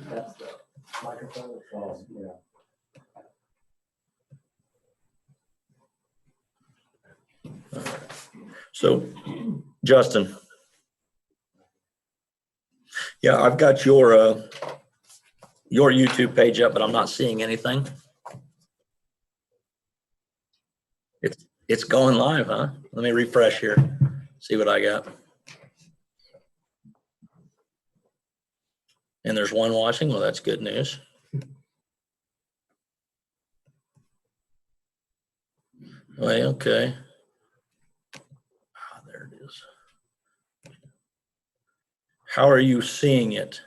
That's the microphone. Oh, yeah. So, Justin. Yeah, I've got your YouTube page up, but I'm not seeing anything. It's going live, huh? Let me refresh here. See what I got. And there's one watching. Well, that's good news. Well, okay. Ah, there it is. How are you seeing it?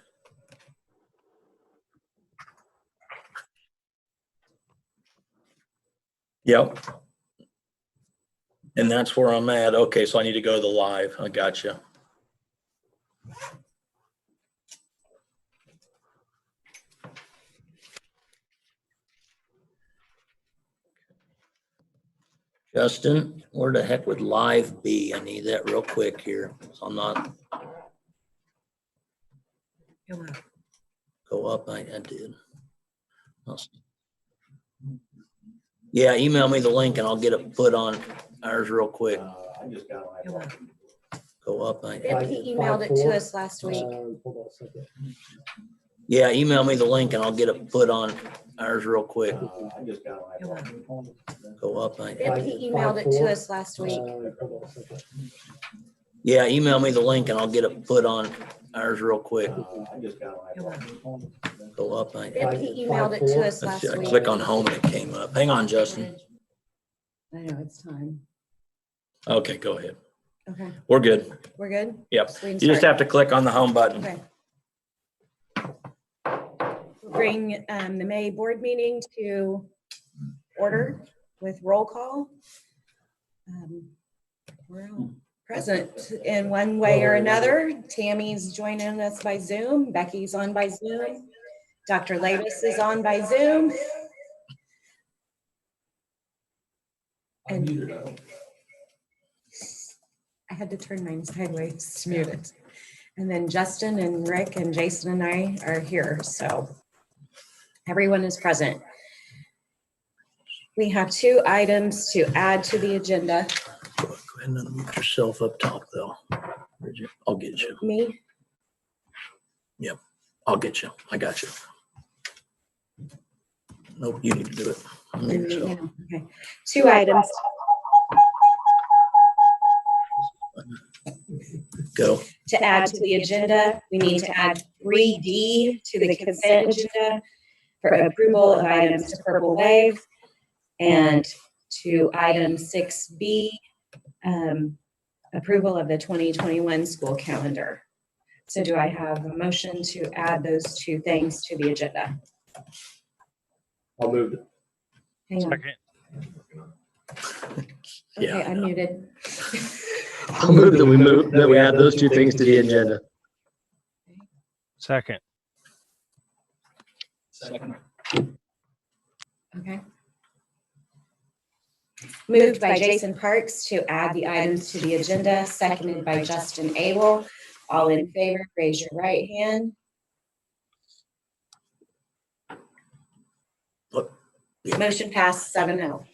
Yep. And that's where I'm at. Okay, so I need to go to the live. I got you. Justin, where the heck would live be? I need that real quick here. So I'm not. Go up. I did. Yeah, email me the link and I'll get it put on ours real quick. I just got Go up. He emailed it to us last week. hold on a second. Yeah, email me the link and I'll get it put on ours real quick. I just got Go up. He emailed it to us last week. hold on a second. Yeah, email me the link and I'll get it put on ours real quick. I just got Go up. He emailed it to us last I week. click on home and it came up. Hang on, Justin. I know, it's time. Okay, go ahead. Okay, We're good. we're good? Yep. So we can You just start. have to click on the home button. Okay. Bring the May board meeting to order with roll call. We're all present in one way or another. Tammy's joining us by Zoom. Becky's on by Zoom. Dr. Lavis is on by Zoom. And I had to turn mine sideways to mute it. And then Justin and Rick and Jason and I are here, so everyone is present. We have 2 items to add to the agenda. Go ahead and unmute yourself up top though. Bridget, I'll get you. Me? Yep, I'll get you. I got you. Nope, you need to do it. Unmute yourself. Okay. 2 items. Go. To add to the agenda, we need to add 3D to the consent agenda for approval of items to Purple Wave, and to item 6B, approval of the 2021 school calendar. So do I have a motion to add those 2 things to the agenda? I'll move it. Hang on. Second. Yeah, Okay, I'm muted. I'll move that we add those 2 things to the agenda. Second. Okay. Moved by Jason Parks to add the items to the agenda, seconded by Justin Abel. All in favor, raise your right hand. Look. Yeah. Motion passed 7-0.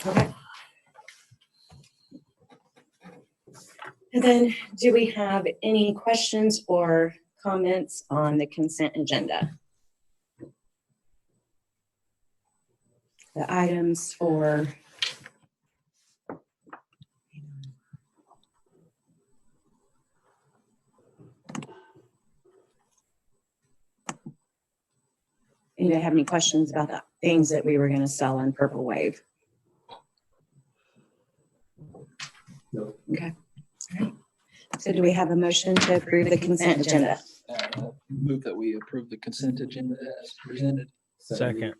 Okay. And then, do we have any questions or comments on the consent agenda? The items for anybody have any questions about the things that we were going to sell on Purple Wave? No. Okay. All right. So do we have a motion to approve the consent agenda? Move that we approve the consent agenda as presented. Second.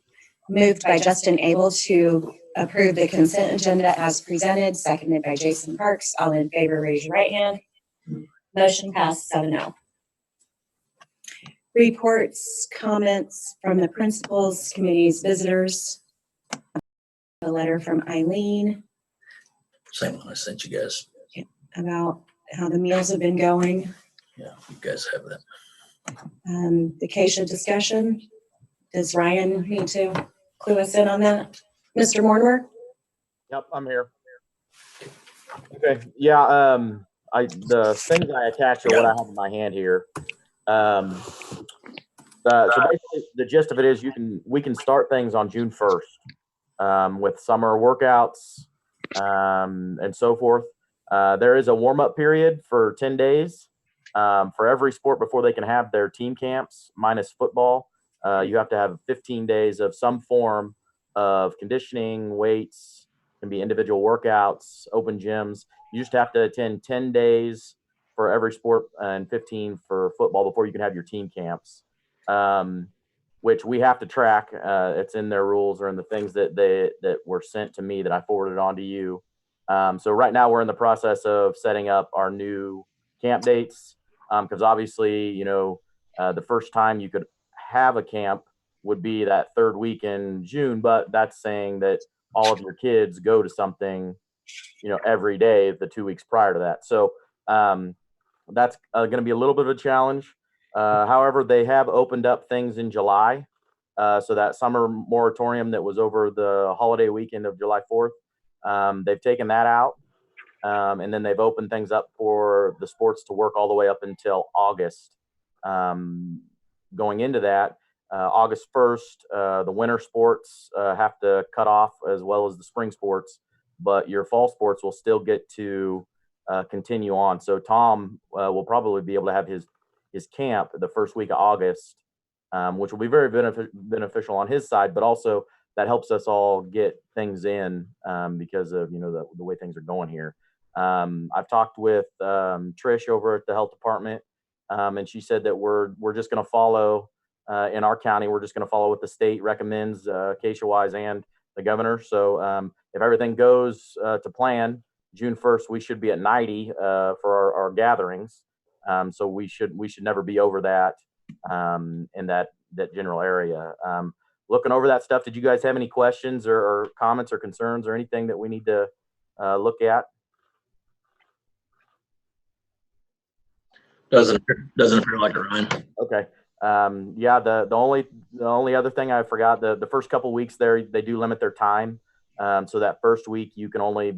Moved by Justin Abel to approve the consent agenda as presented, seconded by Jason Parks. All in favor, raise your right hand. Motion passed 7-0. Reports, comments from the principals, committees, visitors. A letter from Eileen Same one I sent you guys. about how the meals have been going. Yeah, you guys have that. Vacation discussion. Does Ryan need to clue us in on that? Mr. Mortimer? Yep, I'm here. Okay, yeah, the things I attached are what I have in my hand here. So basically, the gist of it is we can start things on June 1st with summer workouts and so forth. There is a warm-up period for 10 days for every sport before they can have their team camps, minus football. You have to have 15 days of some form of conditioning, weights, can be individual workouts, open gyms. You just have to attend 10 days for every sport and 15 for football before you can have your team camps, which we have to track. It's in their rules or in the things that were sent to me that I forwarded on to you. So right now we're in the process of setting up our new camp dates because obviously, the first time you could have a camp would be that third week in June, but that's saying that all of your kids go to something, every day the 2 weeks prior to that. So that's going to be a little bit of a challenge. However, they have opened up things in July. So that summer moratorium that was over the holiday weekend of July 4th, they've taken that out. And then they've opened things up for the sports to work all the way up until August. Going into that, August 1st, the winter sports have to cut off as well as the spring sports, but your fall sports will still get to continue on. So Tom will probably be able to have his camp the first week of August, which will be very beneficial on his side, but also that helps us all get things in because of the way things are going here. I've talked with Trish over at the health department, and she said that we're just going to follow in our county. We're just going to follow what the state recommends, Acacia-wise and the governor. So if everything goes to plan, June 1st we should be at 90 for our gatherings. So we should never be over that in that general area. Looking over that stuff, did you guys have any questions or comments or concerns or anything that we need to look at? Doesn't appear like it, Ryan. Okay. Yeah, the only other thing I forgot, the first couple weeks there, they do limit their time. So that first week you can only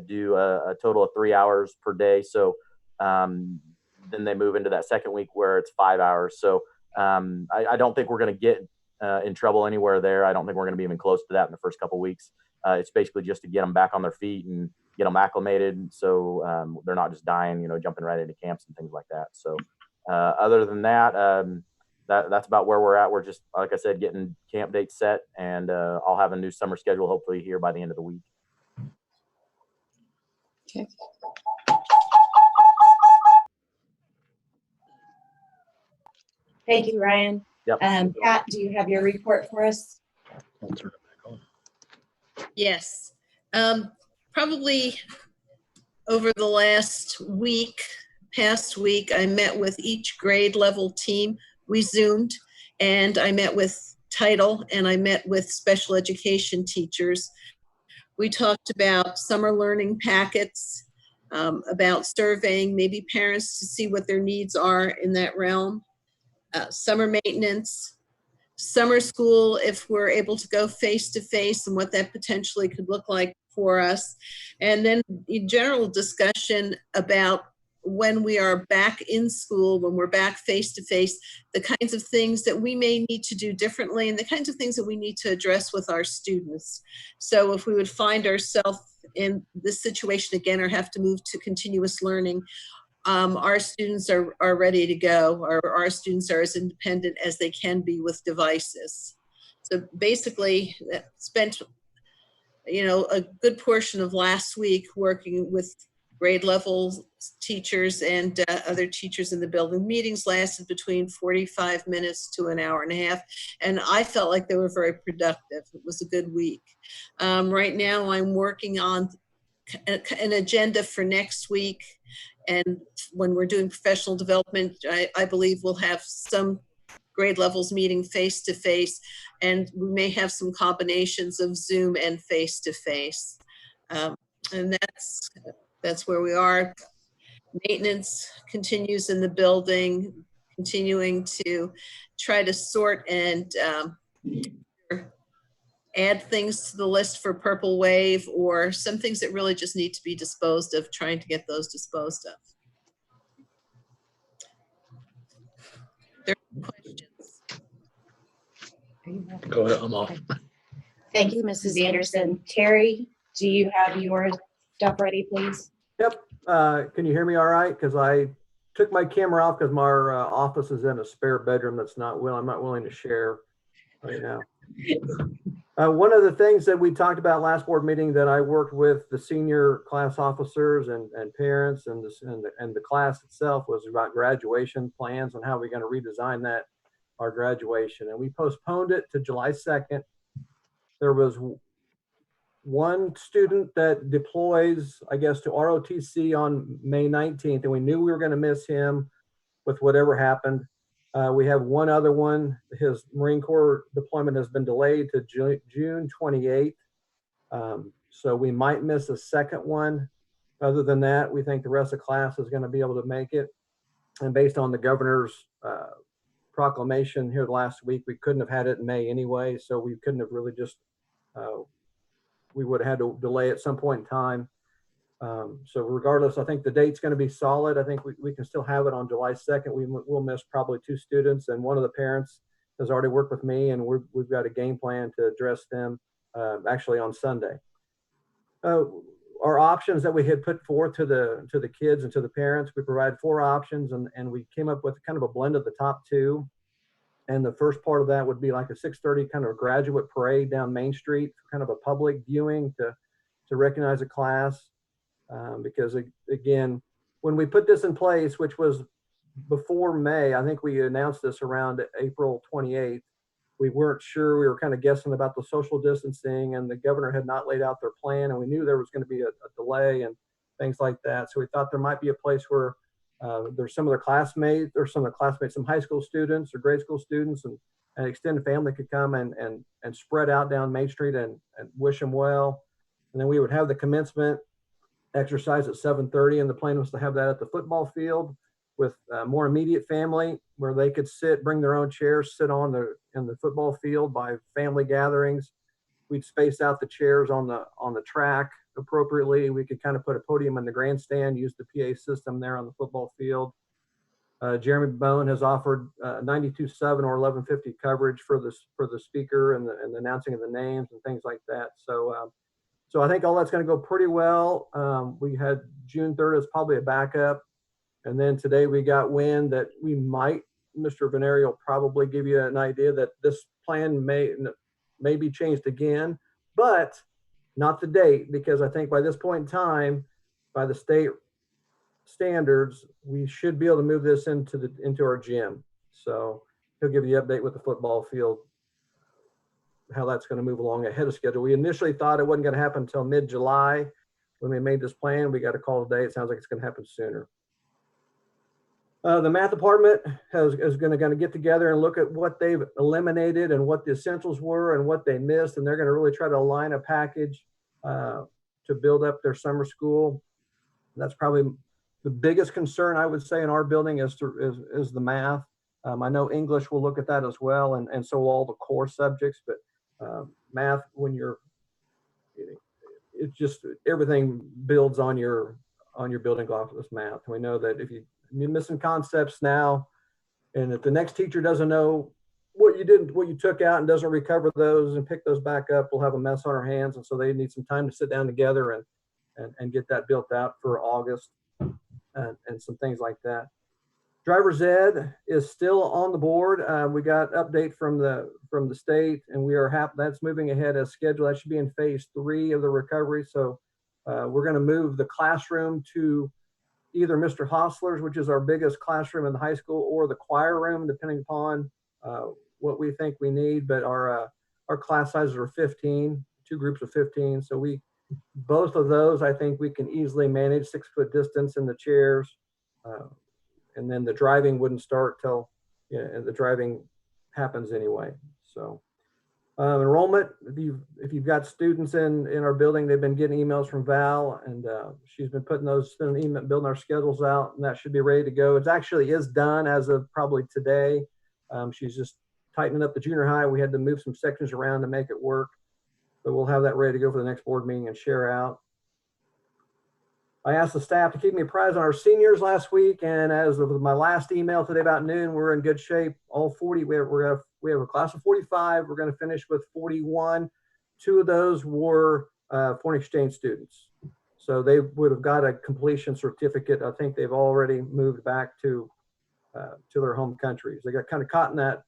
do a total of 3 hours per day. So then they move into that second week where it's 5 hours. So I don't think we're going to get in trouble anywhere there. I don't think we're going to be even close to that in the first couple weeks. It's basically just to get them back on their feet and get them acclimated, so they're not just dying, jumping right into camps and things like that. So other than that, that's about where we're at. We're just, like I said, getting camp dates set, and I'll have a new summer schedule hopefully here by the end of the week. Okay. Thank you, Ryan. Yep. Pat, do you have your report for us? I'll turn it back on. Yes. Probably over the past week, I met with each grade level team. We Zoomed, and I met with title, and I met with special education teachers. We talked about summer learning packets, about surveying maybe parents to see what their needs are in that realm, summer maintenance, summer school, if we're able to go face-to-face and what that potentially could look like for us. And then in general discussion about when we are back in school, when we're back face-to-face, the kinds of things that we may need to do differently and the kinds of things that we need to address with our students. So if we would find ourselves in this situation again or have to move to continuous learning, our students are ready to go, or our students are as independent as they can be with devices. So basically, spent a good portion of last week working with grade level teachers and other teachers in the building. Meetings lasted between 45 minutes to an hour and a half, and I felt like they were very productive. It was a good week. Right now, I'm working on an agenda for next week. And when we're doing professional development, I believe we'll have some grade levels meeting face-to-face, and we may have some combinations of Zoom and face-to-face. And that's where we are. Maintenance continues in the building. continuing to try to sort and add things to the list for Purple Wave, or some things that really just need to be disposed of, trying to get those disposed of. There are questions. Go ahead, I'm off. Thank you, Mrs. Anderson. Terry, do you have your stuff ready, please? Yep. Can you hear me all right? Because I took my camera off because my office is in a spare bedroom that's I'm not willing to share right now. One of the things that we talked about last board meeting that I worked with the senior class officers and parents and the class itself was about graduation plans and how we're going to redesign our graduation. And we postponed it to July 2nd. There was one student that deploys, I guess, to ROTC on May 19th, and we knew we were going to miss him with whatever happened. We have one other one. His Marine Corps deployment has been delayed to June 28th. So we might miss a second one. Other than that, we think the rest of the class is going to be able to make it. And based on the governor's proclamation here last week, we couldn't have had it in May anyway. So we couldn't have really just, we would have had to delay at some point in time. So regardless, I think the date's going to be solid. I think we can still have it on July 2nd. We'll miss probably 2 students, and one of the parents has already worked with me, and we've got a game plan to address them actually on Sunday. Our options that we had put forth to the kids and to the parents, we provided 4 options, and we came up with kind of a blend of the top 2. And the first part of that would be like a 6:30 kind of a graduate parade down Main Street, kind of a public viewing to recognize a class. Because again, when we put this in place, which was before May, I think we announced this around April 28th. We weren't sure. We were kind of guessing about the social distancing, and the governor had not laid out their plan, and we knew there was going to be a delay and things like that. So we thought there might be a place where there's some classmates, some high school students or grade school students, and an extended family could come and spread out down Main Street and wish them well. And then we would have the commencement exercise at 7:30, and the plan was to have that at the football field with more immediate family where they could bring their own chairs, sit in the football field by family gatherings. We'd space out the chairs on the track appropriately. We could kind of put a podium in the grandstand, use the PA system there on the football field. Jeremy Bone has offered 92.7 or 1150 coverage for the speaker and the announcing of the names and things like that. So I think all that's going to go pretty well. We had June 3rd as probably a backup. And then today we got wind that we might, Mr. Venerio will probably give you an idea that this plan may be changed again, but not the date, because I think by this point in time, by the state standards, we should be able to move this into our gym. So he'll give you the update with the football field, how that's going to move along ahead of schedule. We initially thought it wasn't going to happen until mid-July when we made this plan. We got a call today. It sounds like it's going to happen sooner. The math department is going to get together and look at what they've eliminated and what the essentials were and what they missed, and they're going to really try to align a package to build up their summer school. That's probably the biggest concern I would say in our building is the math. I know English will look at that as well, and so will all the core subjects, but math, it's just everything builds on your building block of this math. We know that if you're missing concepts now, and if the next teacher doesn't know what you took out and doesn't recover those and pick those back up, we'll have a mess on our hands. And so they need some time to sit down together and get that built out for August and some things like that. Driver's ed is still on the board. We got update from the state, and we are happy that's moving ahead as scheduled. That should be in phase 3 of the recovery. So we're going to move the classroom to either Mr. Hostler's, which is our biggest classroom in the high school, or the choir room, depending upon what we think we need. But our class sizes are 15, 2 groups of 15. So both of those, I think we can easily manage 6-foot distance in the chairs. And then the driving wouldn't start till the driving happens anyway. So Enrollment, if you've got students in our building, they've been getting emails from Val, and she's been putting building our schedules out, and that should be ready to go. It actually is done as of probably today. She's just tightening up the junior high. We had to move some sections around to make it work, but we'll have that ready to go for the next board meeting and share out. I asked the staff to keep me apprised on our seniors last week, and as of my last email today about noon, we're in good shape. All 40, we have a class of 45. We're going to finish with 41. 2 of those were foreign exchange students, so they would have got a completion certificate. I think they've already moved back to their home countries. They got kind of caught in that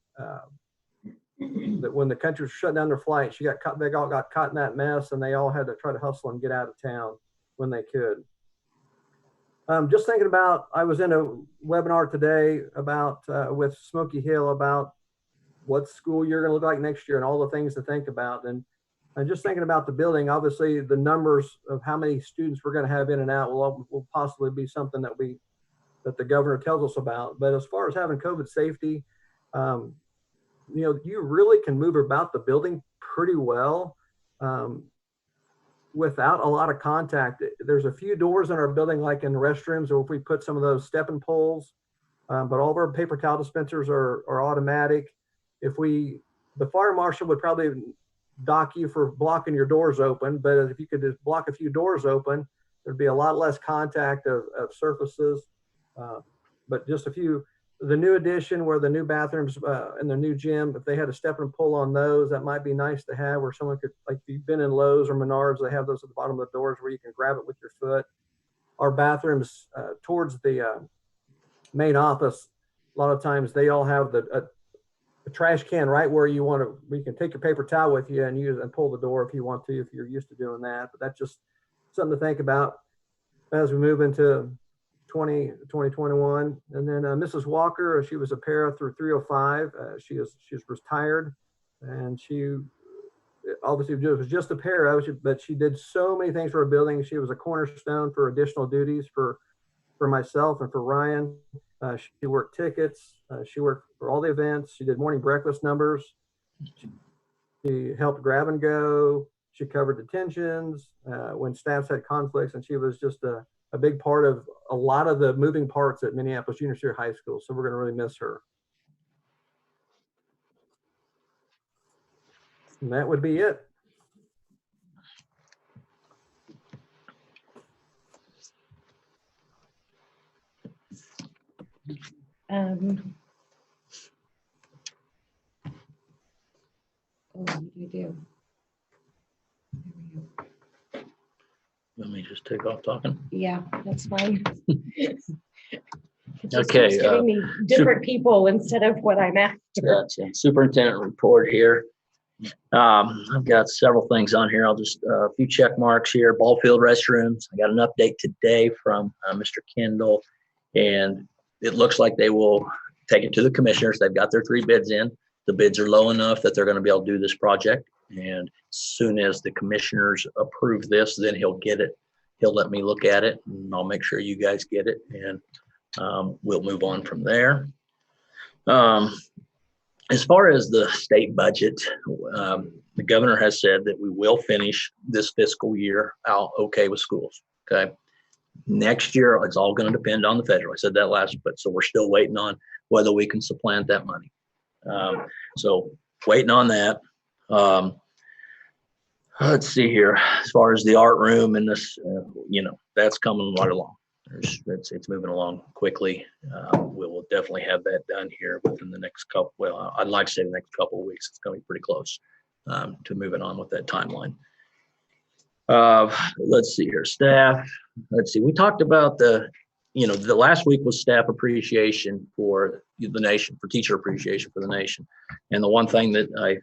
that when the country was shut down their flights, they all got caught in that mess, and they all had to try to hustle and get out of town when they could. Just thinking about, I was in a webinar today about with Smoky Hill about what school year going to look like next year and all the things to think about. And just thinking about the building, obviously the numbers of how many students we're going to have in and out will possibly be something that the governor tells us about. But as far as having COVID safety, you really can move about the building pretty well. Without a lot of contact. There's a few doors in our building, like in restrooms, or if we put some of those stepping poles, but all of our paper towel dispensers are automatic. The fire marshal would probably dock you for blocking your doors open, but if you could just block a few doors open, there'd be a lot less contact of surfaces. But just a few, the new addition where the new bathrooms and the new gym, if they had a step and pull on those, that might be nice to have, where someone could, like if you've been in Lowe's or Menards, they have those at the bottom of the doors where you can grab it with your foot. Our bathrooms towards the main office, a lot of times they all have a trash can right where you can take your paper towel with you and use and pull the door if you want to, if you're used to doing that. But that's just something to think about as we move into 2021. And then Mrs. Walker, she was a para through 305. She was retired, and she obviously was just a para, but she did so many things for our building. She was a cornerstone for additional duties for myself and for Ryan. She worked tickets. She worked for all the events. She did morning breakfast numbers. She helped grab and go. She covered detentions when staffs had conflicts, and she was just a big part of a lot of the moving parts at Minneapolis Junior Senior High School. So we're going to really miss her. And that would be it. What do you do? Let me just take off talking. Yeah, that's fine. It just Okay, keeps giving me different people instead of what I'm after. Gotcha. Superintendent report here. I've got several things on here. I'll just a few check marks here. Ball field restrooms. I got an update today from Mr. Kendall, and it looks like they will take it to the commissioners. They've got their 3 bids in. The bids are low enough that they're going to be able to do this project. And as soon as the commissioners approve this, then he'll get it. He'll let me look at it, and I'll make sure you guys get it, and we'll move on from there. As far as the state budget, the governor has said that we will finish this fiscal year out okay with schools. Okay. Next year, it's all going to depend on the federal. I said that last, but so we're still waiting on whether we can supplant that money. So waiting on that. Let's see here. As far as the art room and this, that's coming right along. It's moving along quickly. We'll definitely have that done here within the next couple. Well, I'd like to say the next couple of weeks. It's going to be pretty close to moving on with that timeline. Let's see here, staff. Let's see. We talked about the last week was staff appreciation for the nation, for teacher appreciation for the nation, and the one thing that I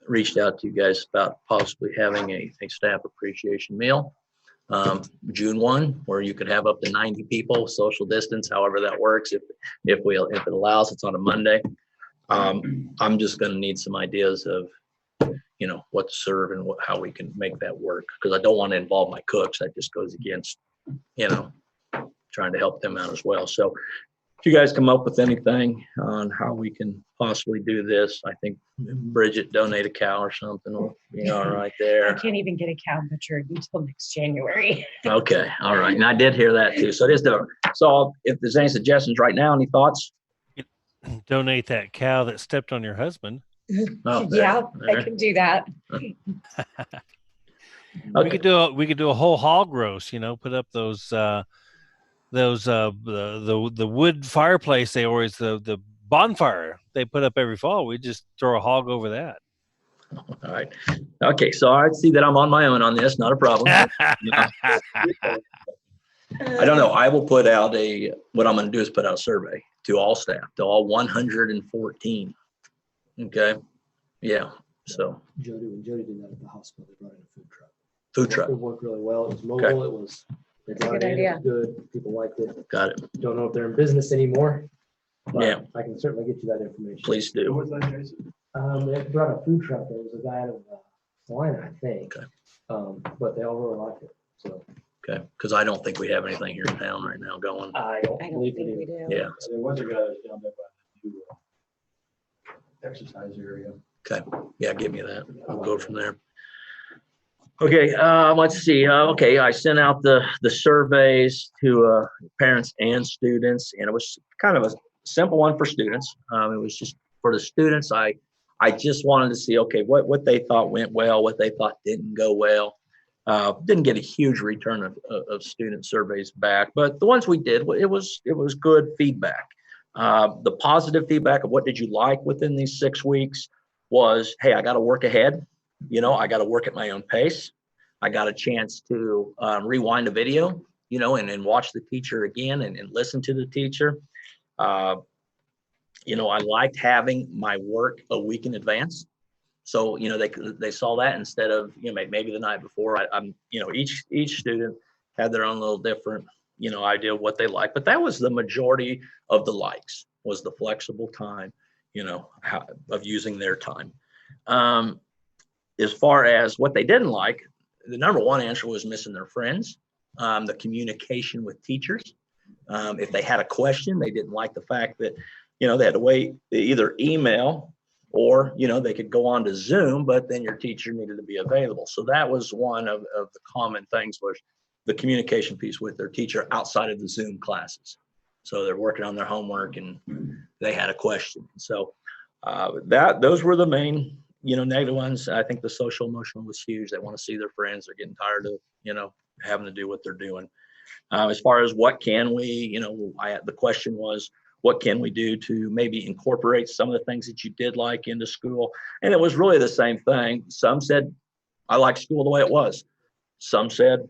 reached out to you guys about possibly having a staff appreciation meal. June 1, where you could have up to 90 people, social distance, however that works. If it allows, it's on a Monday. I'm just going to need some ideas of, what to serve and how we can make that work, because I don't want to involve my cooks. That just goes against, trying to help them out as well. So if you guys come up with anything on how we can possibly do this, I think Bridget donate a cow or something will be all right I there. can't even get a cow butchered until next January. Okay, all right. And I did hear that too. So it is the, so if there's any suggestions right now, any thoughts? Donate that cow that stepped on your husband. Oh, there, Yeah, I there. can do that. We Okay. could do a whole hog roast, put up those the wood fireplace they always the bonfire they put up every fall. We just throw a hog over that. All right. Okay, so I see that I'm on my own on this, not a problem. I don't know. I will put out what I'm going to do is put out a survey to all staff, to all 114. Okay. Yeah. So When Jody did that at the hospital, they brought in a food truck. food truck. It worked really well. It was mobile. It was, they brought Good it in, it idea. was good. People liked it. Got it. Don't know if they're in business anymore. But Yeah. I can certainly get you that information. Please Who do. was that, Jason? They brought a food truck. There was a guy out of Salina, I think. Okay. But they all really liked it. So Okay. Because I don't think we have anything here in town right now going. I don't I don't believe think it we is. do. Yeah. There was a guy that was down there by the new exercise area. Okay. Yeah. Give me that. I'll go from there. Okay. Let's see. Okay. I sent out the surveys to parents and students, and it was kind of a simple one for students. It was just for the students. I just wanted to see, okay, what they thought went well, what they thought didn't go well. Didn't get a huge return of student surveys back, but the ones we did, it was good feedback. The positive feedback of what did you like within these 6 weeks was, hey, I got to work ahead. I got to work at my own pace. I got a chance to rewind a video, and watch the teacher again and listen to the teacher. I liked having my work a week in advance. So, they saw that instead of, maybe the night before. Each student had their own little different, idea of what they like. But that was the majority of the likes, was the flexible time, of using their time. As far as what they didn't like, the number one answer was missing their friends, the communication with teachers. If they had a question, they didn't like the fact that, they had to wait, either email or, they could go on to Zoom, but then your teacher needed to be available. So that was one of the common things, was the communication piece with their teacher outside of the Zoom classes. So they're working on their homework and they had a question. So those were the main, negative ones. I think the social emotional was huge. They want to see their friends. They're getting tired of, having to do what they're doing. As far as what can we, the question was, what can we do to maybe incorporate some of the things that you did like into school? And it was really the same thing. Some said, I like school the way it was. Some said,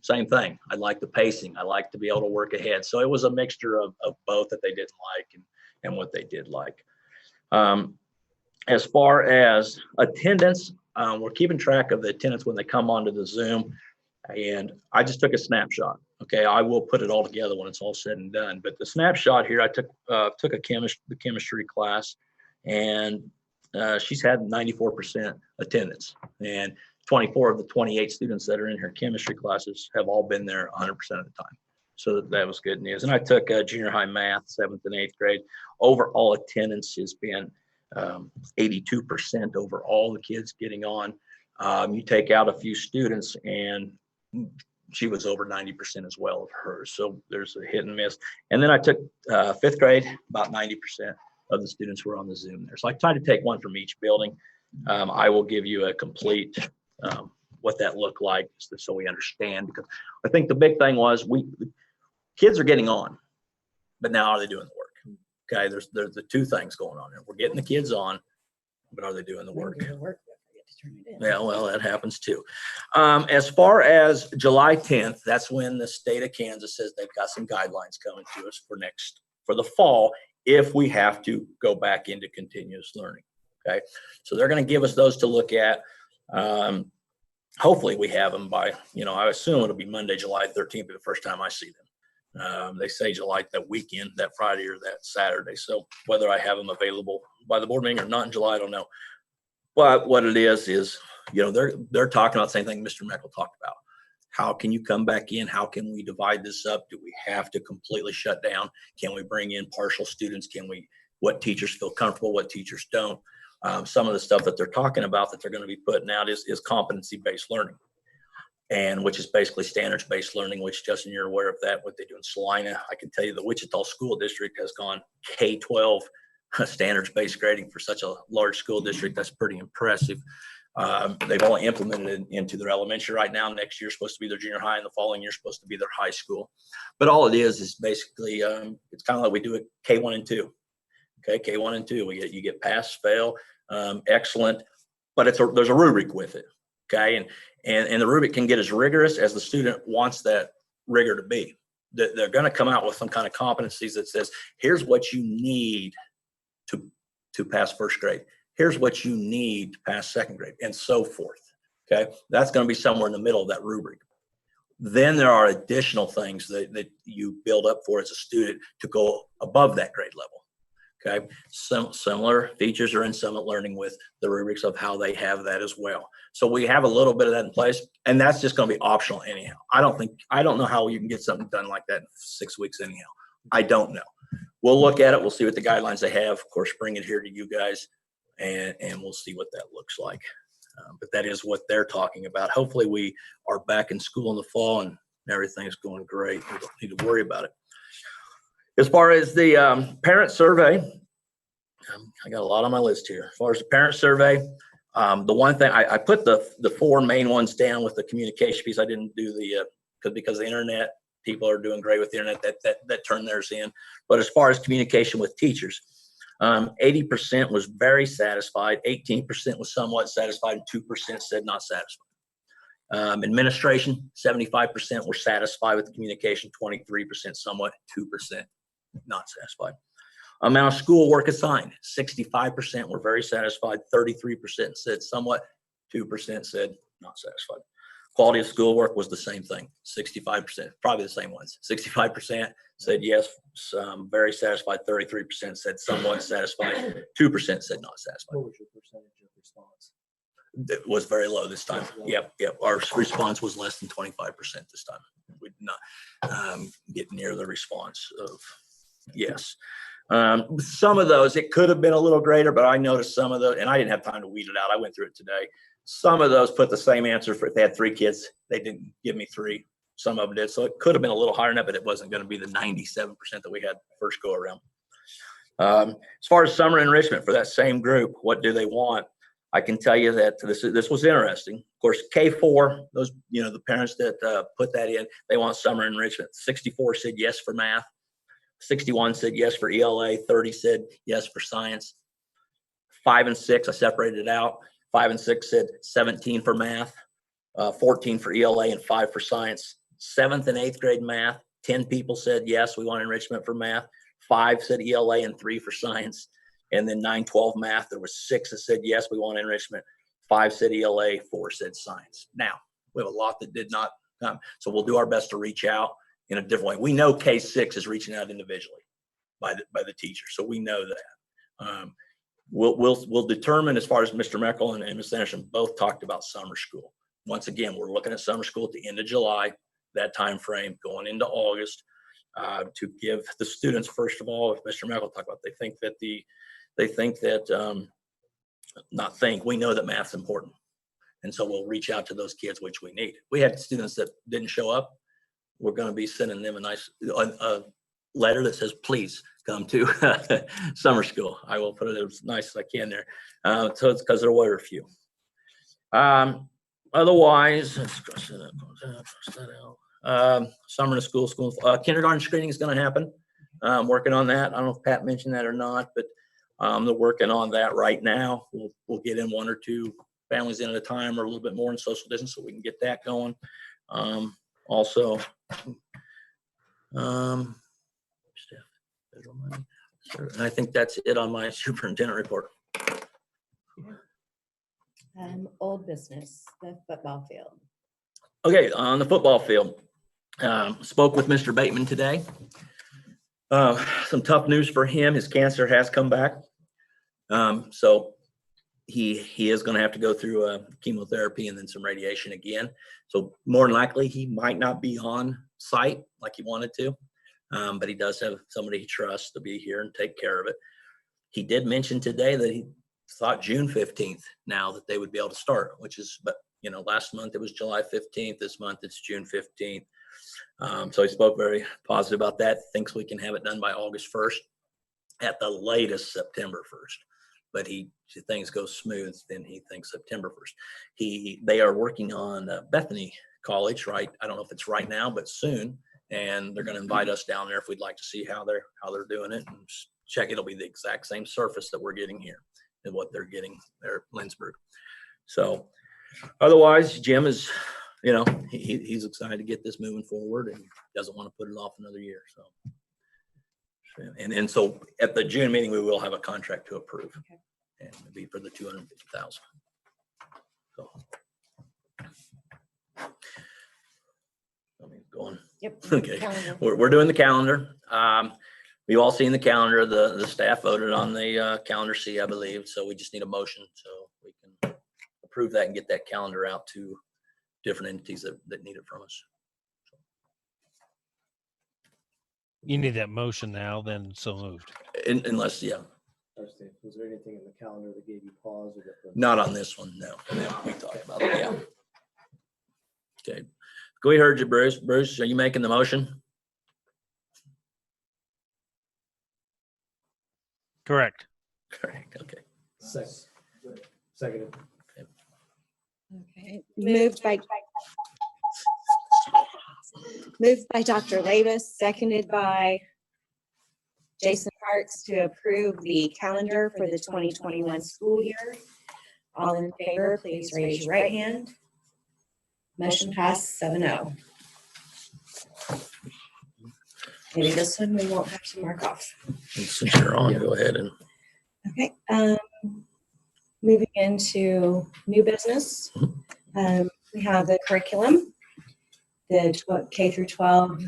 same thing. I like the pacing. I like to be able to work ahead. So it was a mixture of both that they didn't like and what they did like. As far as attendance, we're keeping track of the attendance when they come onto the Zoom. And I just took a snapshot. Okay, I will put it all together when it's all said and done. But the snapshot here, I took the chemistry class, and she's had 94% attendance, and 24 of the 28 students that are in her chemistry classes have all been there 100% of the time. So that was good news. And I took junior high math, 7th and 8th grade. Overall attendance has been 82% over all the kids getting on. You take out a few students, and she was over 90% as well of hers. So there's a hit and miss. And then I took 5th grade, about 90% of the students were on the Zoom there. So I tried to take one from each building. I will give you a complete what that looked like, so we understand, because I think the big thing was kids are getting on, but now are they doing the work? Okay, there's the two things going on there. We're getting the kids on, but are they doing the work? Yeah, well, that happens too. As far as July 10th, that's when the state of Kansas says they've got some guidelines coming to us for the fall, if we have to go back into continuous learning. Okay, so they're going to give us those to look at. Hopefully we have them by, I assume it'll be Monday, July 13th, be the first time I see them. They say July, that weekend, that Friday or that Saturday. So whether I have them available by the board meeting or not in July, I don't know. But what it is, they're talking about the same thing Mr. Meckel talked about. How can you come back in? How can we divide this up? Do we have to completely shut down? Can we bring in partial students? What teachers feel comfortable, what teachers don't? Some of the stuff that they're talking about that they're going to be putting out is competency-based learning, and which is basically standards-based learning, which, Justin, you're aware of that, what they do in Salina. I can tell you the Wichita School District has gone K-12 standards-based grading for such a large school district. That's pretty impressive. They've only implemented it into their elementary right now. Next year supposed to be their junior high, and the following year supposed to be their high school. But all it is basically, it's kind of like we do it K1 and 2. Okay, K1 and 2, you get pass, fail, excellent, but there's a rubric with it. Okay, and the rubric can get as rigorous as the student wants that rigor to be. They're going to come out with some kind of competencies that says, here's what you need to pass first grade. Here's what you need to pass second grade, and so forth. Okay, that's going to be somewhere in the middle of that rubric. Then there are additional things that you build up for as a student to go above that grade level. Okay, similar features are in Summit Learning with the rubrics of how they have that as well. So we have a little bit of that in place, and that's just going to be optional anyhow. I don't know how you can get something done like that in 6 weeks anyhow. I don't know. We'll look at it. We'll see what the guidelines they have. Of course, bring it here to you guys, and we'll see what that looks like. But that is what they're talking about. Hopefully we are back in school in the fall and everything's going great. We don't need to worry about it. As far as the parent survey, I got a lot on my list here. As far as the parent survey, the one thing I put the 4 main ones down with the communication piece. I didn't do because the internet, people are doing great with the internet that turned theirs in. But as far as communication with teachers, 80% was very satisfied, 18% was somewhat satisfied, and 2% said not satisfied. Administration, 75% were satisfied with the communication, 23% somewhat, 2% not satisfied. Amount of schoolwork assigned, 65% were very satisfied, 33% said somewhat, 2% said not satisfied. Quality of schoolwork was the same thing, 65%, probably the same ones. 65% said yes, very satisfied, 33% said somewhat satisfied, 2% said not satisfied. What was your percentage of response? It was very low this time. Yep. Our response was less than 25% this time. We did not get near the response of yes. Some of those, it could have been a little greater, but I noticed some of those, and I didn't have time to weed it out. I went through it today. Some of those put the same answer for if they had 3 kids. They didn't give me 3. Some of them did. So it could have been a little higher than that, but it wasn't going to be the 97% that we had first go around. As far as summer enrichment for that same group, what do they want? I can tell you that this was interesting. Of course, K4, those, the parents that put that in, they want summer enrichment. 64 said yes for math. 61 said yes for ELA. 30 said yes for science. 5 and 6, I separated it out. 5 and 6 said 17 for math, 14 for ELA, and 5 for science. 7th and 8th grade math, 10 people said yes, we want enrichment for math. 5 said ELA and 3 for science. And then 9-12 math, there was 6 that said yes, we want enrichment. 5 said ELA, 4 said science. Now, we have a lot that did not come. So we'll do our best to reach out in a different way. We know K6 is reaching out individually by the teacher, so we know that. We'll determine, as far as Mr. Meckel and Ms. Anderson both talked about summer school. Once again, we're looking at summer school at the end of July, that time frame, going into August, to give the students, first of all, if Mr. Meckel talked about, we know that math's important. And so we'll reach out to those kids, which we need. We had students that didn't show up. We're going to be sending them a nice letter that says, please come to summer school. I will put it as nice as I can there. So it's because there were a few. Otherwise, let's cross that out. Summer to school, kindergarten screening is going to happen. Working on that. I don't know if Pat mentioned that or not, but they're working on that right now. We'll get in 1 or 2 families in at a time, or a little bit more in social distance, so we can get that going. Also, and I think that's it on my superintendent report. Old business, the football field. Okay, on the football field, spoke with Mr. Bateman today. Some tough news for him. His cancer has come back. So he is going to have to go through chemotherapy and then some radiation again. So more than likely, he might not be on site like he wanted to, but he does have somebody he trusts to be here and take care of it. He did mention today that he thought June 15th now that they would be able to start, which is, but you know, last month it was July 15th. This month it's June 15th. So he spoke very positive about that. Thinks we can have it done by August 1st, at the latest September 1st. But if things go smooth, then he thinks September 1st. They are working on Bethany College, right? I don't know if it's right now, but soon. And they're going to invite us down there if we'd like to see how they're doing it and check. It'll be the exact same surface that we're getting here and what they're getting there at Lindsburg. So otherwise, Jim is, you know, he's excited to get this moving forward and doesn't want to put it off another year. So. And so at the June meeting, we will have a contract to approve, okay, and it'll be for the $250,000. So, let me go on. Yep. Okay, we're doing the calendar. We've all seen the calendar. The staff voted on the calendar C, I believe. So we just need a motion so we can approve that and get that calendar out to different entities that need it from us. You need that motion now, then so moved. Unless, yeah. Was there anything in the calendar that gave you pause? Or Not on this one, no. We talked about it, yeah. Okay. We heard you, Bruce. Bruce, are you making the motion? Correct. Correct, okay. Seconded. Okay. Moved by Dr. Lavis, seconded by Jason Parks to approve the calendar for the 2021 school year. All in favor, please raise your right hand. Motion passed 7-0. Maybe this one we won't have to mark off. And since you're on, go ahead and. Okay. Moving into new business, we have the curriculum, the K through 12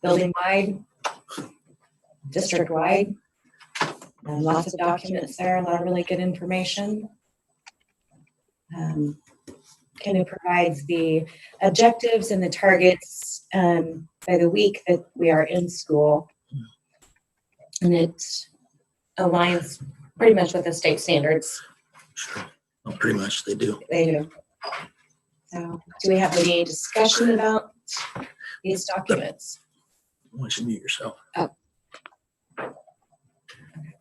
building-wide, district-wide. Lots of documents there, a lot of really good information. Kind of provides the objectives and the targets by the week that we are in school. And it aligns pretty much with the state standards. Sure. Well, pretty much they do. They do. So do we have any discussion about these documents? Why don't you mute yourself? Oh.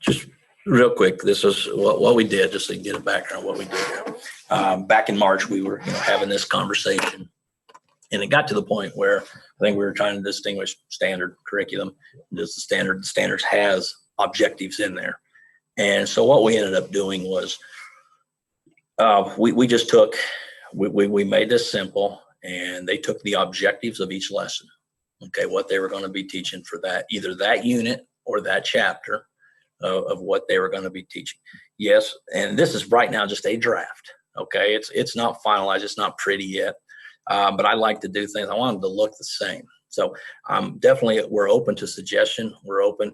Just real quick, this is what we did, just so you get a background of what we did here. Back in March, we were having this conversation, and it got to the point where I think we were trying to distinguish standard curriculum. Does the standards has objectives in there. And so what we ended up doing was we just took, we made this simple, and they took the objectives of each lesson, okay, what they were going to be teaching for that, either that unit or that chapter of what they were going to be teaching. Yes, and this is right now just a draft, okay? It's not finalized, it's not pretty yet, but I like to do things, I want them to look the same. So definitely we're open to suggestion, we're open.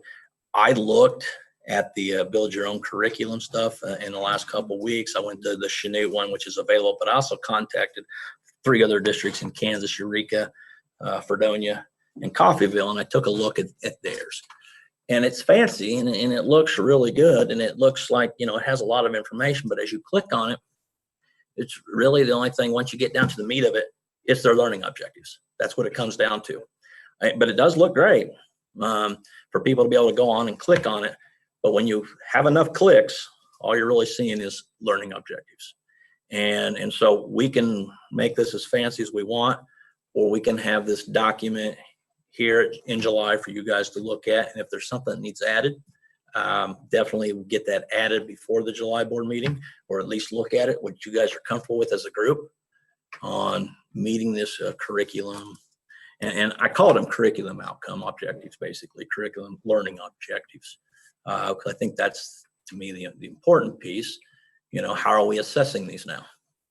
I looked at the build your own curriculum stuff in the last couple of weeks. I went to the Chanute one, which is available, but I also contacted 3 other districts in Kansas, Eureka, Fredonia, and Coffeyville, and I took a look at theirs. And it's fancy and it looks really good, and it looks like, it has a lot of information, but as you click on it, it's really the only thing, once you get down to the meat of it, it's their learning objectives. That's what it comes down to. But it does look great for people to be able to go on and click on it. But when you have enough clicks, all you're really seeing is learning objectives. And so we can make this as fancy as we want, or we can have this document here in July for you guys to look at. And if there's something that needs added, definitely get that added before the July board meeting, or at least look at it, what you guys are comfortable with as a group on meeting this curriculum. And I call them curriculum outcome objectives, basically curriculum learning objectives. I think that's, to me, the important piece. How are we assessing these now?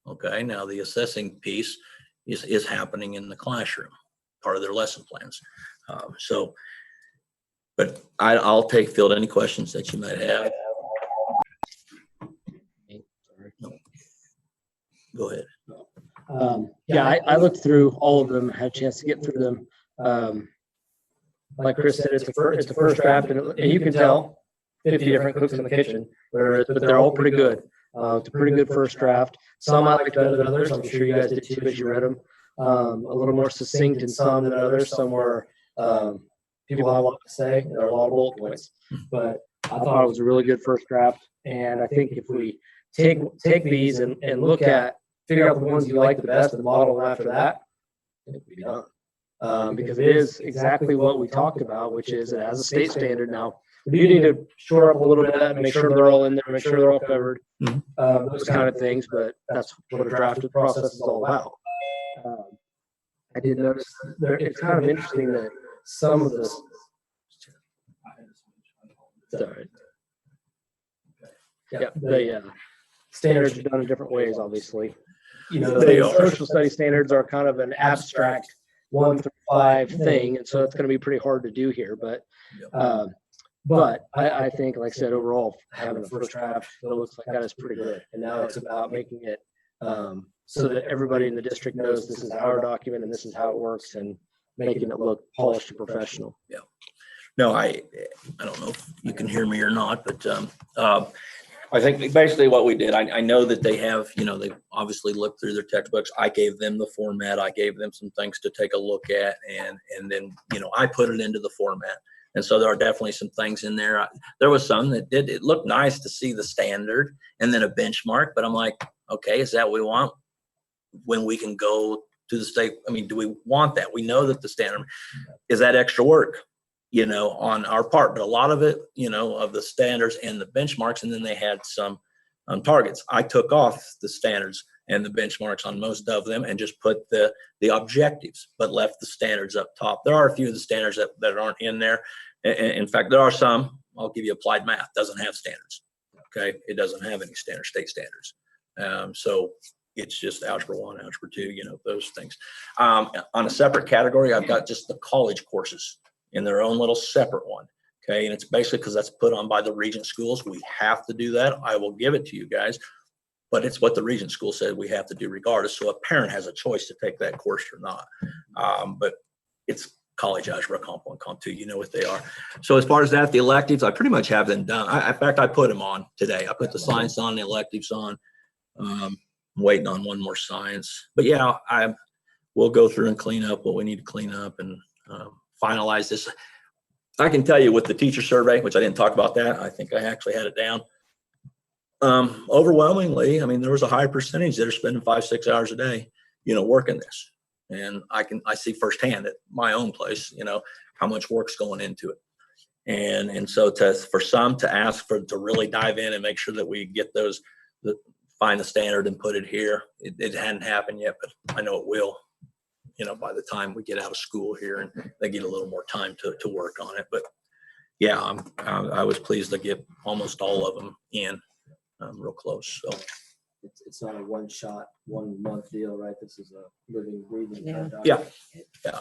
Okay, now the assessing piece is happening in the classroom, part of their lesson plans. But I'll field any questions that you might have. Go ahead. Yeah, I looked through all of them, had a chance to get through them. Like Chris said, it's a first draft, and you can tell 50 different cooks in the kitchen, but they're all pretty good. It's a pretty good first draft. Some I liked better than others. I'm sure you guys did too as you read them. A little more succinct in some than others. Some were people have a lot to say. And there are a lot of bullet points, but I thought it was a really good first draft. And I think if we take these and look at, figure out the ones you like the best and model them after that, I think we'll be done. Because it is exactly what we talked about, which is it has a state standard. Now, we do need to shore up a little bit of that and make sure they're all in there, make sure they're all covered, those kind of things. But that's what a draft process is all about. I did notice it's kind of interesting that some of this. Sorry. Yeah, the standards are done in different ways, obviously. You know, the social studies standards are kind of an abstract 1 through 5 thing, and so it's going to be pretty hard to do here. But I think, like I said, overall, having a first draft that looks like that is pretty good. And now it's about making it so that everybody in the district knows this is our document and this is how it works, and making it look polished and professional. Yeah. No, I don't know if you can hear me or not, but I think basically what we did, I know that they have, they obviously looked through their textbooks. I gave them the format. I gave them some things to take a look at, and then, I put it into the format. And so there are definitely some things in there. There was some that it looked nice to see the standard and then a benchmark, but I'm like, okay, is that what we want when we can go to the state? I mean, do we want that? We know that the standard is that extra work, on our part, but a lot of it, of the standards and the benchmarks, and then they had some targets. I took off the standards and the benchmarks on most of them and just put the objectives, but left the standards up top. There are a few of the standards that aren't in there. In fact, there are some. I'll give you applied math, doesn't have standards. Okay, it doesn't have any state standards. So it's just algebra 1, algebra 2, those things. On a separate category, I've got just the college courses in their own little separate one. Okay, and it's basically because that's put on by the Regent schools. We have to do that. I will give it to you guys, but it's what the Regent school said we have to do regardless. So a parent has a choice to take that course or not. But it's college algebra, comp 1, comp 2, you know what they are. So as far as that, the electives, I pretty much have them done. In fact, I put them on today. I put the science on, the electives on. I'm waiting on one more science. But yeah, we'll go through and clean up what we need to clean up and finalize this. I can tell you with the teacher survey, which I didn't talk about that. I think I actually had it down. Overwhelmingly, I mean, there was a high percentage that are spending 5-6 hours a day, working this. And I see firsthand at my own place, how much work's going into it. And so for some to ask to really dive in and make sure that we get those, find the standard and put it here. It hadn't happened yet, but I know it will, by the time we get out of school here and they get a little more time to work on it. But yeah, I was pleased to get almost all of them in real close. So it's not a one-shot, 1 month deal, right? This is a living, breathing. Yeah.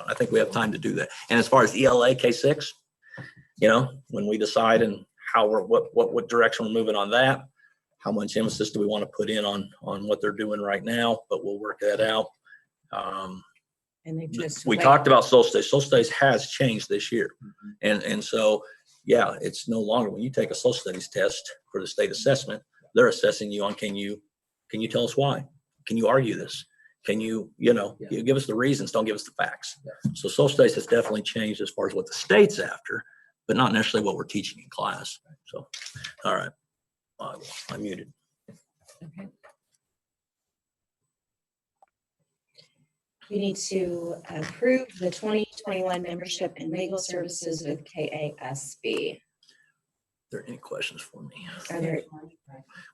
I think we have time to do that. And as far as ELA K6, when we decide and how what direction we're moving on that, how much emphasis do we want to put in on what they're doing right now? But we'll work that out. And they just we talked about social studies. Social studies has changed this year, and so yeah, it's no longer when you take a social studies test for the state assessment, they're assessing you on can you tell us why? Can you argue this? Can you you give us the reasons? Don't give us the facts. So social studies has definitely changed as far as what the state's after, but not necessarily what we're teaching in class. So, all right, I'm muted. Okay. We need to approve the 2021 membership in legal services with KASB. Are there any questions for me? Are there?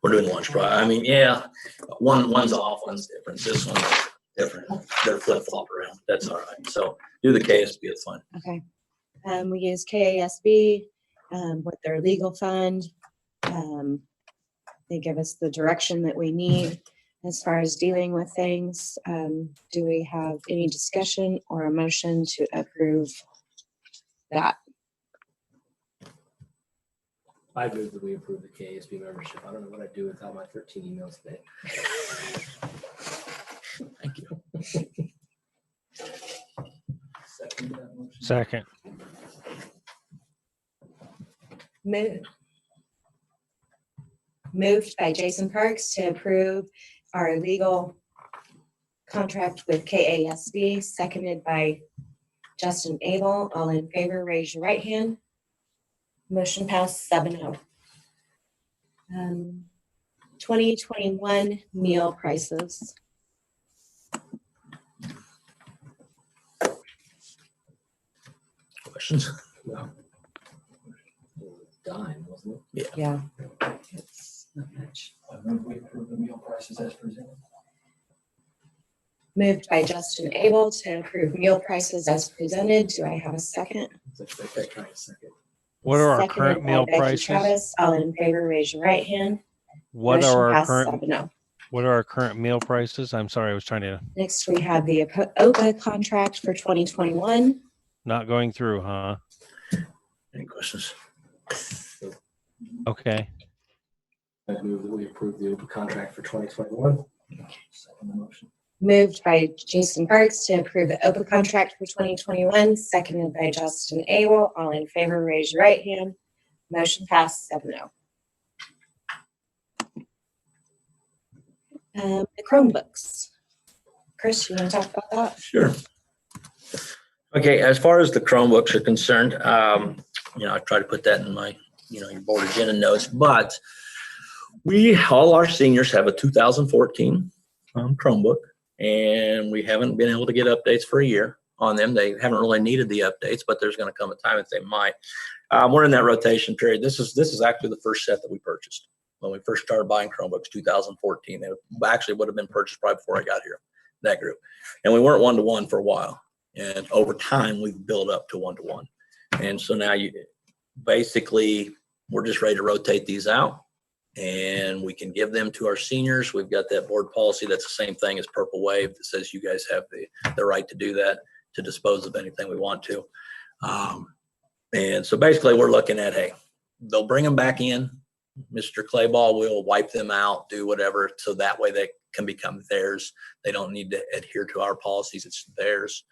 We're doing lunch prior. I mean, yeah, one's off, one's different. This one's different. They're flip-flop around. That's all right. So do the KSB, it's fine. Okay. We use KASB with their legal fund. They give us the direction that we need as far as dealing with things. Do we have any discussion or a motion to approve that? I move that we approve the KSB membership. I don't know what I'd do without my 13 emails today. Second. Moved by Jason Parks to approve our legal contract with KASB, seconded by Justin Abel. All in favor, raise your right hand. Motion passed 7-0. 2021 meal prices. Questions? No. Dime, wasn't it? Yeah. It's not much. I move we approve the meal prices as presented. Moved by Justin Abel to approve meal prices as presented. Do I have a second? Second. What are our Seconded current by meal Becky prices? Travis. All in favor, raise your right hand. What Motion are our passed current 7-0. What are our current meal prices? I'm sorry, I was trying to Next, we have the OPA contract for 2021. not going through, huh? Any questions? Okay. I move that we approve the open contract for 2021. Second motion. Moved by Jason Parks to approve the OPA contract for 2021, seconded by Justin Abel. All in favor, raise your right hand. Motion passed 7-0. The Chromebooks. Chris, you want to talk about that? Sure. Okay, as far as the Chromebooks are concerned, I try to put that in my, your board agenda notes, but all our seniors have a 2014 Chromebook, and we haven't been able to get updates for a year on them. They haven't really needed the updates, but there's going to come a time that they might. We're in that rotation period. This is actually the first set that we purchased when we first started buying Chromebooks, 2014. They actually would have been purchased probably before I got here, that group. And we weren't one-to-one for a while. And over time, we've built up to one-to-one. And so now we're just ready to rotate these out, and we can give them to our seniors. We've got that board policy that's the same thing as Purple Wave that says you guys have the right to do that, to dispose of anything we want to. And so basically we're looking at, hey, they'll bring them back in. Mr. Clayball will wipe them out, do whatever, so that way they can become theirs. They don't need to adhere to our policies. It's theirs.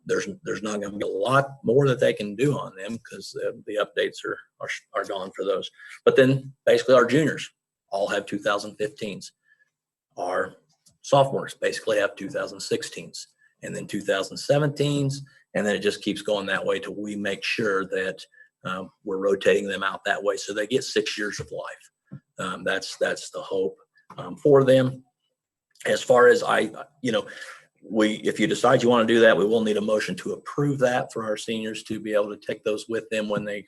There's not going to be a lot more that they can do on them because the updates are gone for those. But then basically our juniors all have 2015s. Our sophomores basically have 2016s, and then 2017s, and then it just keeps going that way till we make sure that we're rotating them out that way so they get 6 years of life. That's the hope for them. As far as if you decide you want to do that, we will need a motion to approve that for our seniors to be able to take those with them when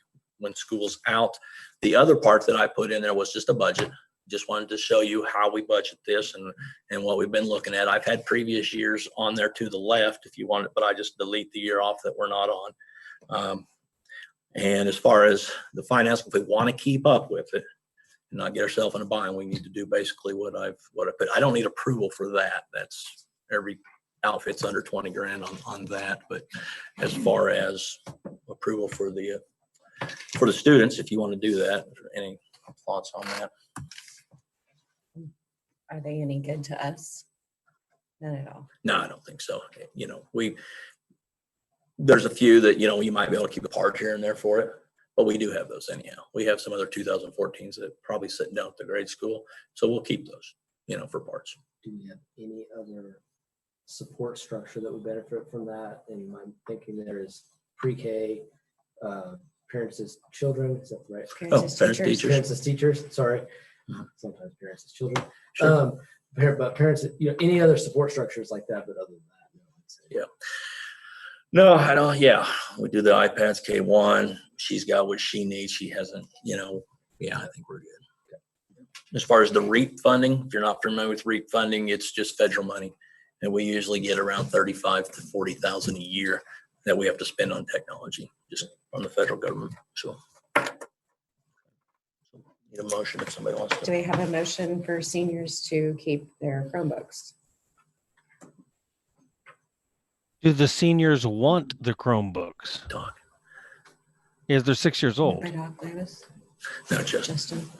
school's out. The other part that I put in there was just a budget. Just wanted to show you how we budget this and what we've been looking at. I've had previous years on there to the left if you want it, but I just delete the year off that we're not on. And as far as the finance, if we want to keep up with it and not get ourselves in a bind, we need to do basically what I put. I don't need approval for that. That's every outfit's under 20 grand on that. But as far as approval for the students, if you want to do that, any thoughts on that? Are they any good to us? None at all. No, I don't think so. There's a few that, you might be able to keep a part here and there for it, but we do have those anyhow. We have some other 2014s that probably sitting down at the grade school. So we'll keep those, for parts. Do we have any other support structure that would benefit from that? And I'm thinking there is pre-K, parents as children, is that right? Parents as teachers. Parents as teachers, sorry. Sometimes parents as children. Sure. But parents, any other support structures like that, but other than that, no, I'd say. Yeah. No, I don't. Yeah, we do the iPads K1. She's got what she needs. She hasn't, I think we're good. Okay. As far as the REAP funding, if you're not familiar with REAP funding, it's just federal money. And we usually get around 35 to 40,000 a year that we have to spend on technology, just from the federal government. So need a motion if somebody wants to. Do we have a motion for seniors to keep their Chromebooks? Do the seniors want the Chromebooks? Doc. Yes, they're 6 years old. By Doc Davis. No, Justin. Justin.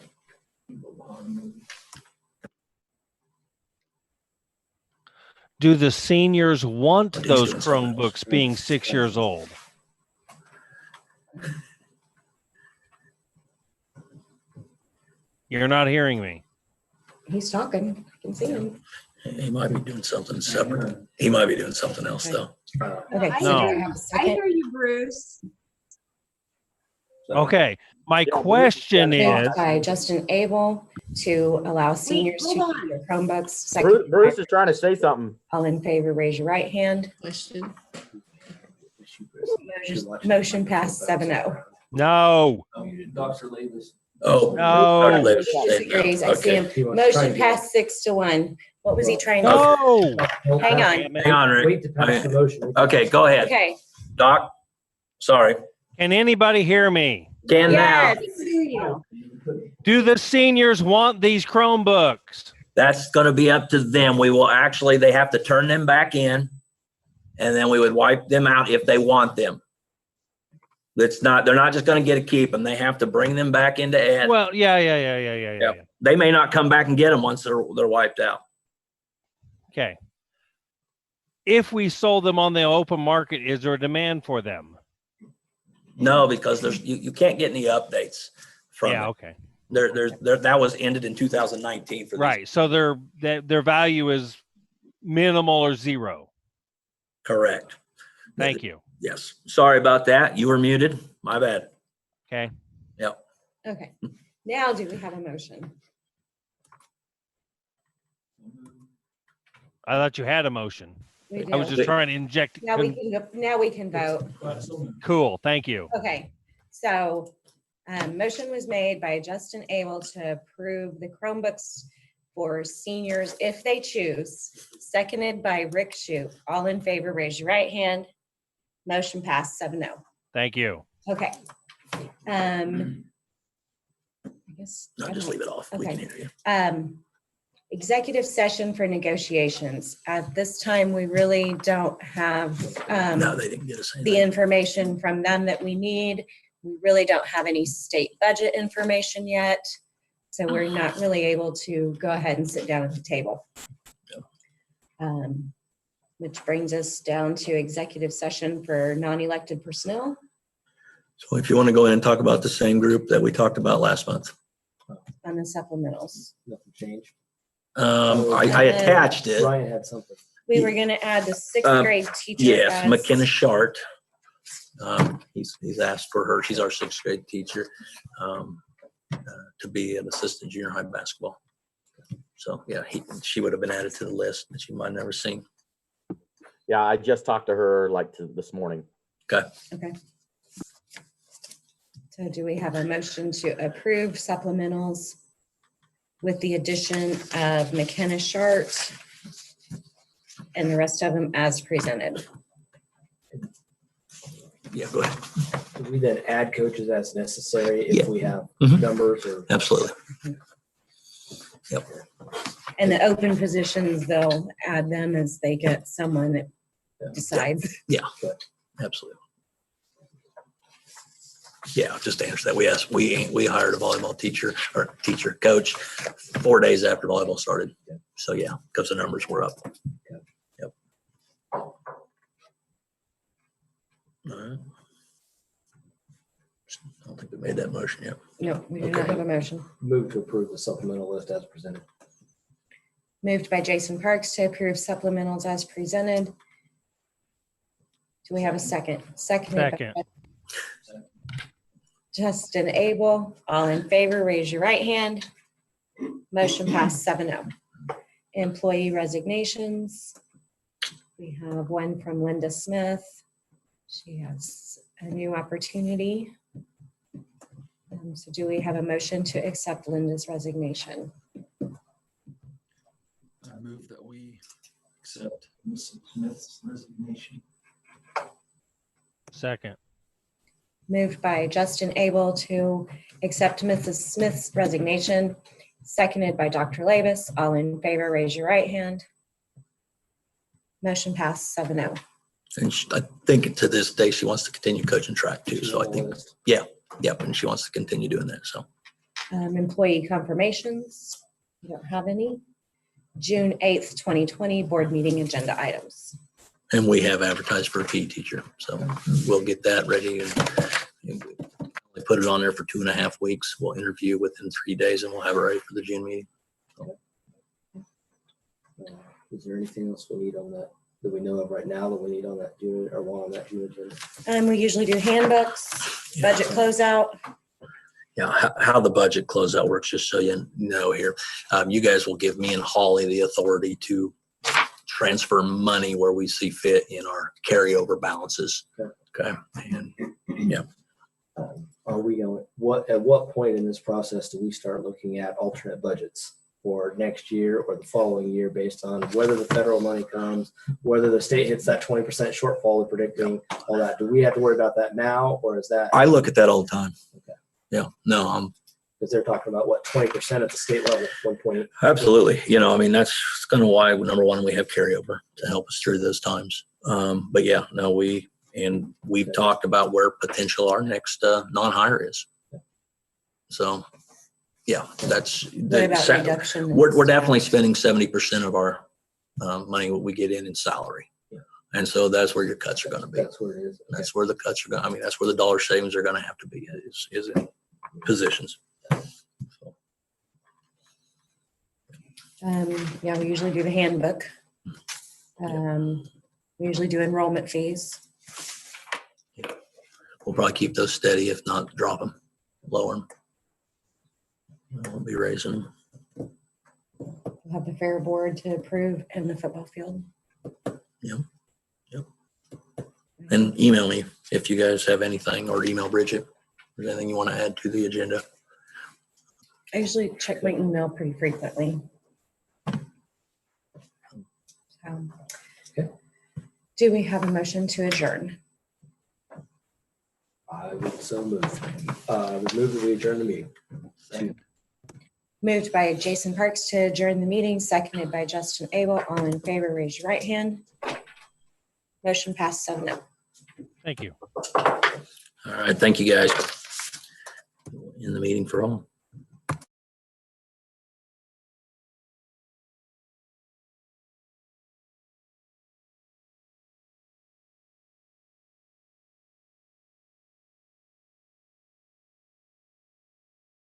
Do the seniors want But he's those doing something else. Chromebooks being 6 years old? You're not hearing me. He's talking. I can see him. He might be doing something separate. He might be doing something else though. Okay, I so do I hear have a I second? hear you, Bruce. Okay. My Yeah, question Moved is, by Justin Abel to allow seniors to hold keep on. their Chromebooks. Bruce, Seconded Bruce by- is trying to say something. All in favor, raise your right hand. Question. Motion passed 7-0. no. Dr. Labus. Oh. No. Dr. Davis He is saying no. disagrees. I see Okay. him. He wants to try Motion and get- passed 6-1. What was he trying to? No. Hang on. Hang on, Rick. Wait to pass the motion. Okay, go ahead. Okay, Doc, sorry. Can anybody hear me? Can now. yes. Do the seniors want these Chromebooks? That's going to be up to them. We will actually, they have to turn them back in and then we would wipe them out if they want them. It's not, they're not just going to get to keep them. They have to bring them back into ed. Well, yeah. Yep. They may not come back and get them once they're wiped out. Okay. If we sold them on the open market, is there a demand for them? No, because you can't get any updates from Yeah, it. okay. That was ended in 2019 for these. Right. So their value is minimal or zero. Correct. Thank you. Yes. Sorry about that. You were muted. My bad. Okay. Yep. Okay. Now do we have a motion? I thought you had a motion. We I was do. just trying to inject. Now we can go, now we can vote. Cool. Thank you. Okay, so motion was made by Justin Abel to approve the Chromebooks for seniors if they choose, seconded by Rick Shute. All in favor, raise your right hand. Motion passed 7-0. Thank you. Okay. I guess. No, just leave it off. We Okay. can hear you. Executive session for negotiations. At this time, we really don't have No, they didn't get us the anything. information from them that we need. We really don't have any state budget information yet. So we're not really able to go ahead and sit down at the table. Which brings us down to executive session for non-elected personnel. So if you want to go in and talk about the same group that we talked about last month. On the supplementals. Nothing changed. I attached it. Ryan had something. We were gonna add the sixth grade teacher. Yes, as- McKenna Shart. He's asked for her. She's our sixth grade teacher to be an assistant junior high basketball. So yeah, she would have been added to the list that you might have never seen. Yeah, I just talked to her this morning. Okay. Okay. So do we have a motion to approve supplementals with the addition of McKenna Shart and the rest of them as presented? Yeah, go ahead. Do we then add coaches as necessary Yeah. if we have Mhm. numbers or? Absolutely. Yep. And the open positions, they'll add them as they get someone that decides. Absolutely. Yeah, just to answer that, we hired a volleyball teacher or teacher coach 4 days after volleyball started. So yeah, because the numbers were up. Yep. All right. I don't think we made that motion yet. No, we do not Okay. have a motion. Move to approve the supplemental list as presented. Moved by Jason Parks to approve supplementals as presented. Do we have a second? Seconded by Second. Justin Abel. All in favor, raise your right hand. Motion passed 7-0. Employee resignations. We have one from Linda Smith. She has a new opportunity. So do we have a motion to accept Linda's resignation? I move that we accept Ms. Smith's resignation. Second. Moved by Justin Abel to accept Mrs. Smith's resignation, seconded by Dr. Labus. All in favor, raise your right hand. Motion passed 7-0. And I think to this day, she wants to continue coaching track too. So I think, yep, and she wants to continue doing that. So Employee confirmations, we don't have any. June 8th, 2020 board meeting agenda items. And we have advertised for a PE teacher, so we'll get that ready and we put it on there for 2.5 weeks. We'll interview within 3 days and we'll have it ready for the June meeting. Is there anything else we need on that we know of right now that we need on that June or want on that June agenda? We usually do handbooks, budget closeout. Yeah, how the budget closeout works, just so you know here. You guys will give me and Holly the authority to transfer money where we see fit in our carryover balances. Okay. And yeah. Are we going, at what point in this process do we start looking at alternate budgets for next year or the following year based on whether the federal money comes, whether the state hits that 20% shortfall they're predicting, all that? Do we have to worry about that now, or is that? I look at that all the time. Okay. Yeah, no, because they're talking about what, 20% at the state level, 1.8. absolutely. You know, I mean, that's kind of why, number one, we have carryover to help us through those times. But yeah, no, we've talked about where potential our next non-hire is. So yeah, that's What about reduction in we're staff? definitely spending 70% of our money what we get in salary. Yeah. And so that's where your cuts are going to be. That's where it is. Okay. That's where the cuts are going. I mean, that's where the dollar savings are going to have to be is in positions. So. Yeah, we usually do the handbook. We usually do enrollment fees. We'll probably keep those steady, if not drop them, lower them. We'll be raising them. We'll have the fair board to approve and the football field. Yep. And email me if you guys have anything, or email Bridget. If there's anything you want to add to the agenda. I usually check my email pretty frequently. Okay. Do we have a motion to adjourn? I would so move. I would move that we adjourn the meeting. Moved by Jason Parks to adjourn the meeting, seconded by Justin Abel. All in favor, raise your right hand. Motion passed 7-0. Thank you. All right. Thank you guys. In the meeting for all.